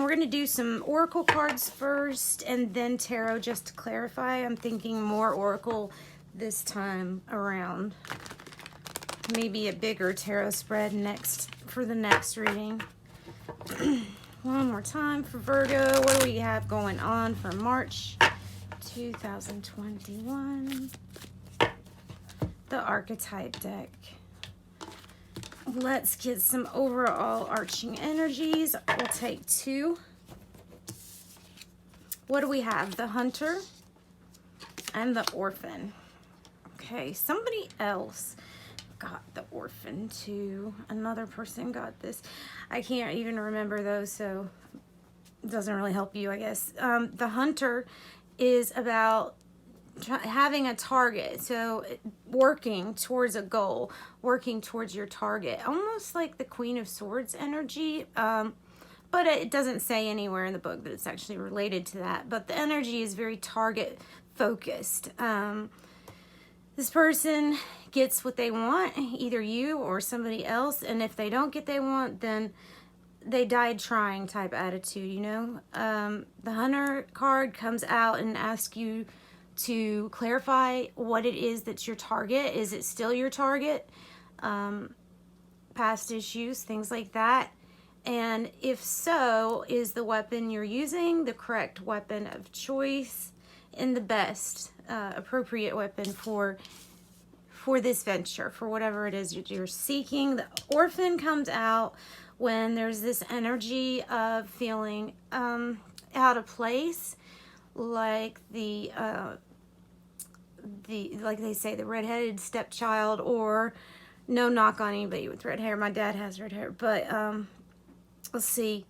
we're going to do some oracle cards first and then tarot just to clarify. I'm thinking more oracle this time around. Maybe a bigger tarot spread next for the next reading. One more time for Virgo. What do we have going on for March 2021? The archetype deck. Let's get some overall arching energies. We'll take 2. What do we have? The Hunter and the Orphan. Okay, somebody else got the Orphan too. Another person got this. I can't even remember those, so it doesn't really help you, I guess. The Hunter is about having a target, so working towards a goal, working towards your target, almost like the Queen of Swords energy, but it doesn't say anywhere in the book that it's actually related to that, but the energy is very target focused. This person gets what they want, either you or somebody else, and if they don't get what they want, then they died trying type attitude, you know. The Hunter card comes out and asks you to clarify what it is that's your target. Is it still your target? Past issues, things like that. And if so, is the weapon you're using the correct weapon of choice and the best appropriate weapon for this venture, for whatever it is you're seeking? The Orphan comes out when there's this energy of feeling out of place, like like they say, the redheaded stepchild, or no knock on anybody with red hair. My dad has red hair, but let's see.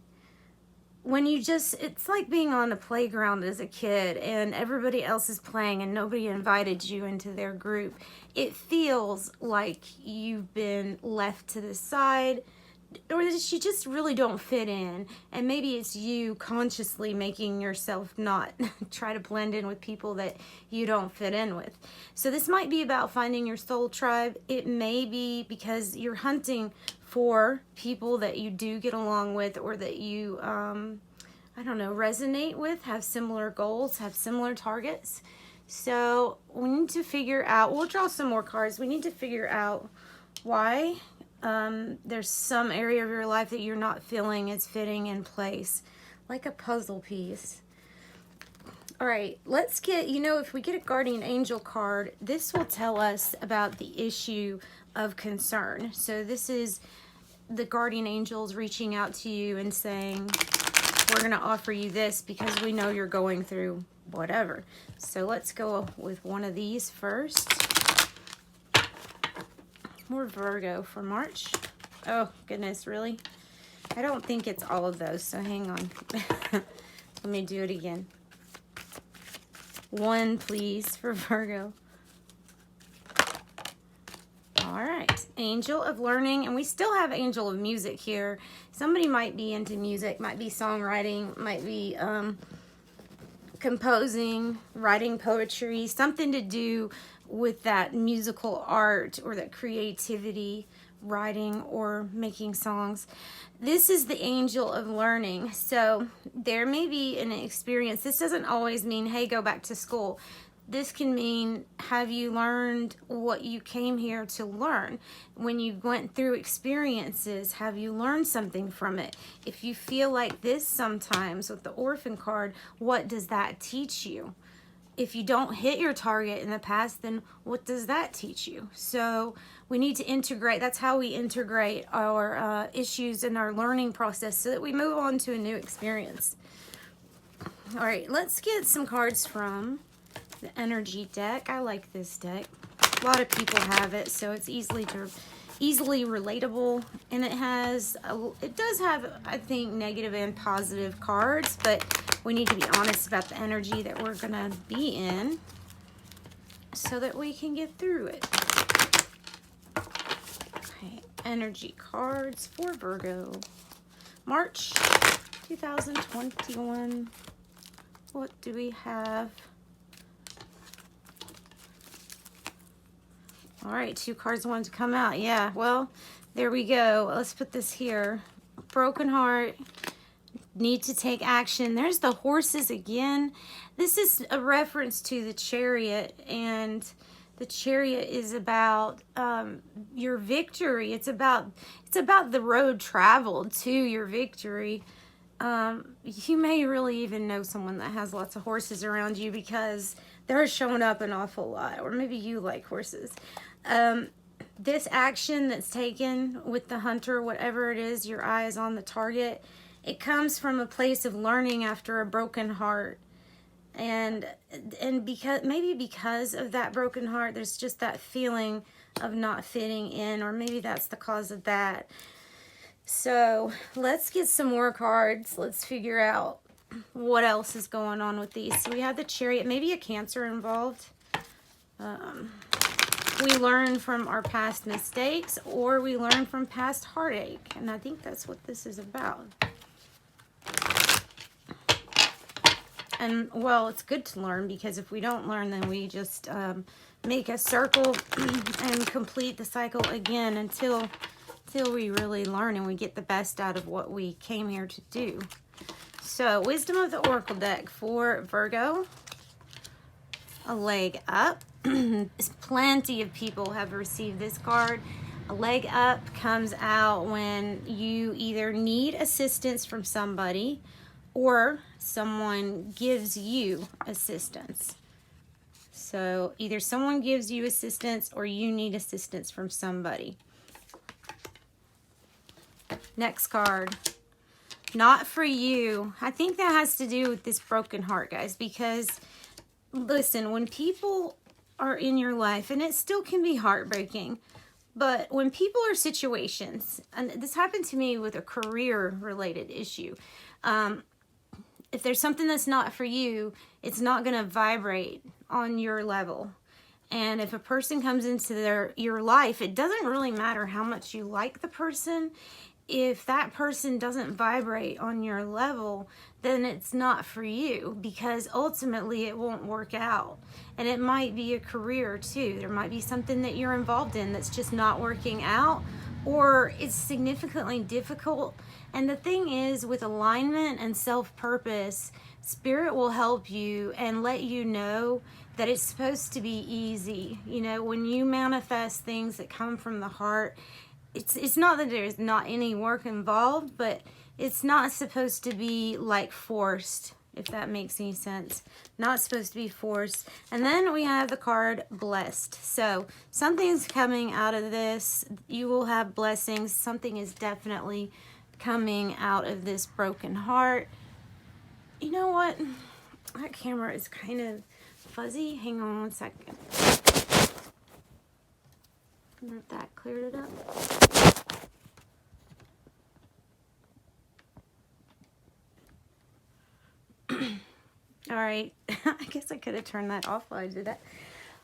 When you just, it's like being on a playground as a kid and everybody else is playing and nobody invited you into their group. It feels like you've been left to the side, or that you just really don't fit in, and maybe it's you consciously making yourself not try to blend in with people that you don't fit in with. So this might be about finding your soul tribe. It may be because you're hunting for people that you do get along with, or that you I don't know, resonate with, have similar goals, have similar targets. So we need to figure out, we'll draw some more cards, we need to figure out why there's some area of your life that you're not feeling is fitting in place, like a puzzle piece. All right, let's get, you know, if we get a guardian angel card, this will tell us about the issue of concern. So this is the guardian angels reaching out to you and saying, we're going to offer you this because we know you're going through whatever. So let's go with one of these first. More Virgo for March. Oh, goodness, really? I don't think it's all of those, so hang on. Let me do it again. One, please, for Virgo. All right, Angel of Learning, and we still have Angel of Music here. Somebody might be into music, might be songwriting, might be composing, writing poetry, something to do with that musical art or that creativity, writing or making songs. This is the Angel of Learning. So there may be an experience. This doesn't always mean, hey, go back to school. This can mean, have you learned what you came here to learn? When you went through experiences, have you learned something from it? If you feel like this sometimes with the Orphan card, what does that teach you? If you don't hit your target in the past, then what does that teach you? So we need to integrate. That's how we integrate our issues in our learning process so that we move on to a new experience. All right, let's get some cards from the energy deck. I like this deck. A lot of people have it, so it's easily relatable, and it does have, I think, negative and positive cards, but we need to be honest about the energy that we're gonna be in so that we can get through it. Okay, energy cards for Virgo, March 2021. What do we have? All right, 2 cards wanted to come out. Yeah, well, there we go. Let's put this here. Broken heart, need to take action. There's the horses again. This is a reference to the Chariot, and the Chariot is about your victory. It's about the road traveled to your victory. You may really even know someone that has lots of horses around you because they're showing up an awful lot, or maybe you like horses. This action that's taken with the hunter, whatever it is, your eye is on the target. It comes from a place of learning after a broken heart. And because of that broken heart, there's just that feeling of not fitting in, or maybe that's the cause of that. So let's get some more cards. Let's figure out what else is going on with these. So we have the Chariot, maybe a Cancer involved. We learn from our past mistakes, or we learn from past heartache. And I think that's what this is about. And, well, it's good to learn, because if we don't learn, then we just make a circle and complete the cycle again until we really learn and we get the best out of what we came here to do. So, Wisdom of the Oracle deck for Virgo. A leg up. Plenty of people have received this card. A leg up comes out when you either need assistance from somebody or someone gives you assistance. So either someone gives you assistance or you need assistance from somebody. Next card. Not for you. I think that has to do with this broken heart, guys, because listen, when people are in your life, and it still can be heartbreaking, but when people are situations, and this happened to me with a career related issue, if there's something that's not for you, it's not going to vibrate on your level. And if a person comes into your life, it doesn't really matter how much you like the person. If that person doesn't vibrate on your level, then it's not for you, because ultimately it won't work out. And it might be a career too. There might be something that you're involved in that's just not working out, or it's significantly difficult. And the thing is, with alignment and self-purpose, Spirit will help you and let you know that it's supposed to be easy. You know, when you manifest things that come from the heart, it's not that there's not any work involved, but it's not supposed to be like forced, if that makes any sense. Not supposed to be forced. And then we have the card Blessed. So something's coming out of this. You will have blessings. Something is definitely coming out of this broken heart. You know what? That camera is kind of fuzzy. Hang on one second. I wonder if that cleared it up. All right. I guess I could have turned that off while I did that.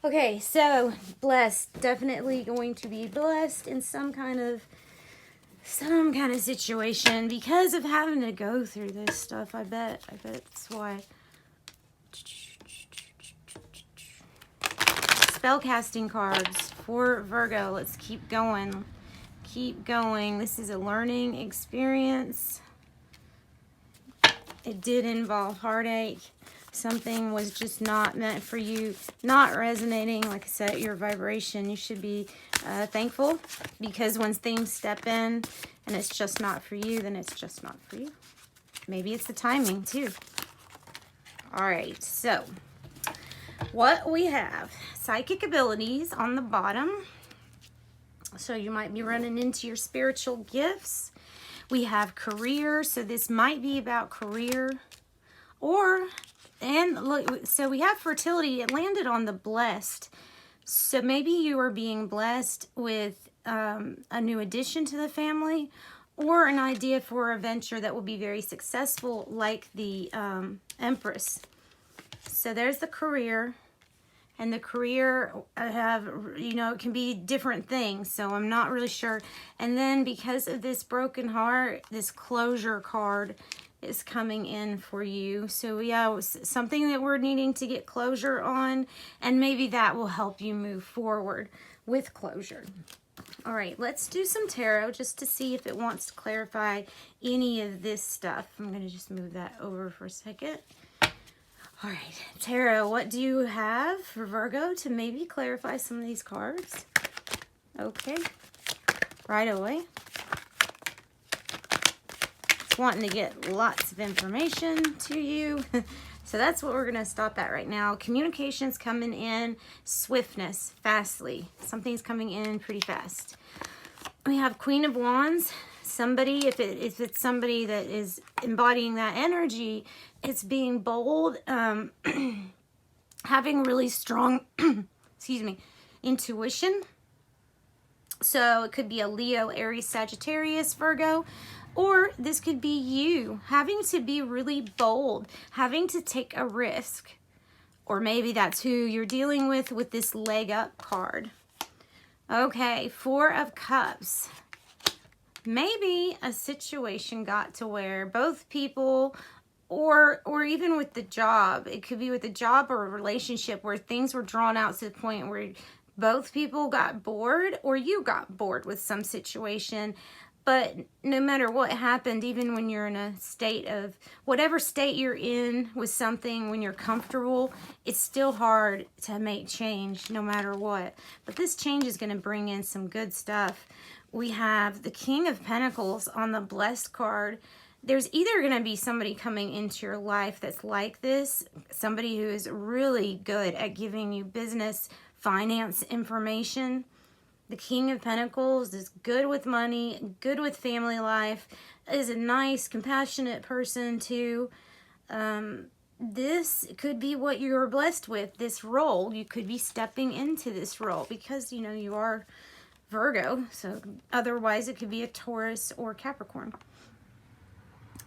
Okay, so blessed. Definitely going to be blessed in some kind of situation because of having to go through this stuff. I bet that's why. Spellcasting cards for Virgo. Let's keep going. Keep going. This is a learning experience. It did involve heartache. Something was just not meant for you, not resonating. Like I said, your vibration. You should be thankful, because when things step in and it's just not for you, then it's just not for you. Maybe it's the timing too. All right, so what we have, psychic abilities on the bottom. So you might be running into your spiritual gifts. We have career, so this might be about career. And look, so we have fertility. It landed on the blessed. So maybe you are being blessed with a new addition to the family, or an idea for a venture that will be very successful, like the Empress. So there's the career. And the career, it can be different things. So I'm not really sure. And then because of this broken heart, this closure card is coming in for you. So yeah, something that we're needing to get closure on. And maybe that will help you move forward with closure. All right, let's do some tarot just to see if it wants to clarify any of this stuff. I'm going to just move that over for a second. All right, tarot, what do you have for Virgo to maybe clarify some of these cards? Okay, right away. It's wanting to get lots of information to you. So that's what we're going to stop at right now. Communication's coming in, swiftness, fastly. Something's coming in pretty fast. We have Queen of Wands. Somebody, if it's somebody that is embodying that energy, it's being bold, having really strong, excuse me, intuition. So it could be a Leo, Aries, Sagittarius, Virgo. Or this could be you having to be really bold, having to take a risk. Or maybe that's who you're dealing with this leg up card. Okay, Four of Cups. Maybe a situation got to where both people, or even with the job, it could be with a job or a relationship where things were drawn out to the point where both people got bored or you got bored with some situation. But no matter what happened, even when you're in a state of, whatever state you're in with something, when you're comfortable, it's still hard to make change no matter what. But this change is going to bring in some good stuff. We have the King of Pentacles on the Blessed card. There's either going to be somebody coming into your life that's like this, somebody who is really good at giving you business, finance information. The King of Pentacles is good with money, good with family life, is a nice, compassionate person too. This could be what you're blessed with, this role. You could be stepping into this role because, you know, you are Virgo. So otherwise it could be a Taurus or Capricorn.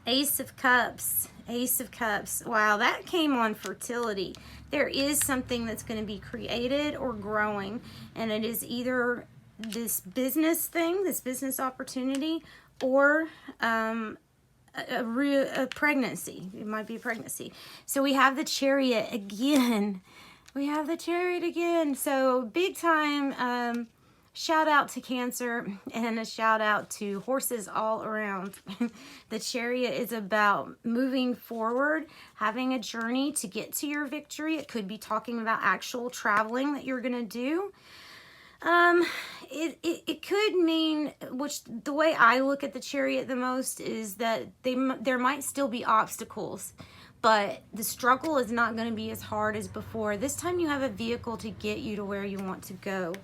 Ace of Cups. Ace of Cups. Wow, that came on fertility. There is something that's going to be created or growing, and it is either this business thing, this business opportunity, or a pregnancy. It might be a pregnancy. So we have the Chariot again. We have the Chariot again. So big time shout out to Cancer and a shout out to horses all around. The Chariot is about moving forward, having a journey to get to your victory. It could be talking about actual traveling that you're going to do. It could mean, which the way I look at the Chariot the most is that there might still be obstacles, but the struggle is not going to be as hard as before. This time you have a vehicle to get you to where you want to go.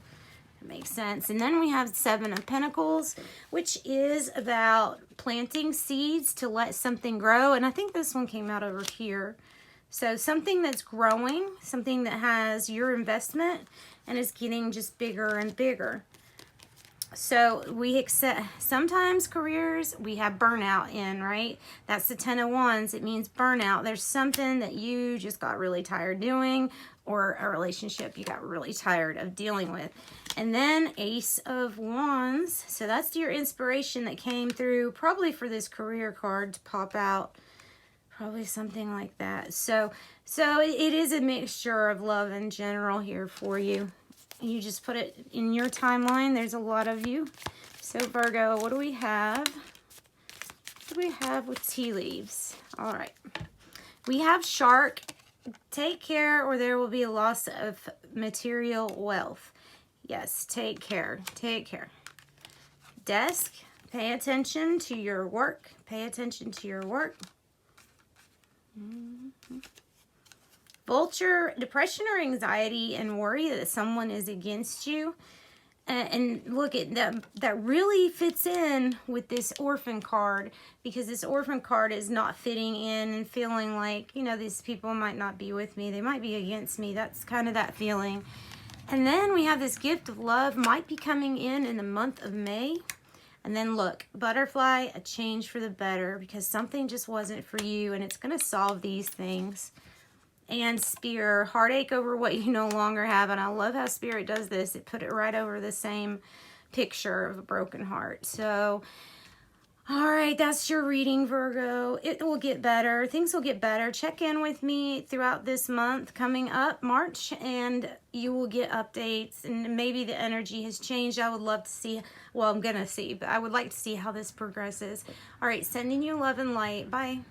Makes sense. And then we have Seven of Pentacles, which is about planting seeds to let something grow. And I think this one came out over here. So something that's growing, something that has your investment and is getting just bigger and bigger. So we accept, sometimes careers, we have burnout in, right? That's the 10 of Wands. It means burnout. There's something that you just got really tired doing, or a relationship you got really tired of dealing with. And then Ace of Wands. So that's your inspiration that came through, probably for this career card to pop out. Probably something like that. So it is a mixture of love in general here for you. You just put it in your timeline. There's a lot of you. So Virgo, what do we have? What do we have with tea leaves? All right. We have Shark. Take care or there will be a loss of material wealth. Yes, take care. Take care. Desk. Pay attention to your work. Pay attention to your work. Vulture, depression or anxiety and worry that someone is against you. And look at that really fits in with this Orphan card, because this Orphan card is not fitting in and feeling like, you know, these people might not be with me. They might be against me. That's kind of that feeling. And then we have this gift of love might be coming in the month of May. And then look, butterfly, a change for the better, because something just wasn't for you and it's going to solve these things. And Spear, heartache over what you no longer have. And I love how Spirit does this. It put it right over the same picture of a broken heart. So All right, that's your reading, Virgo. It will get better. Things will get better. Check in with me throughout this month coming up, March, and you will get updates. And maybe the energy has changed. I would love to see, well, I'm going to see, but I would like to see how this progresses. All right, sending you love and light. Bye.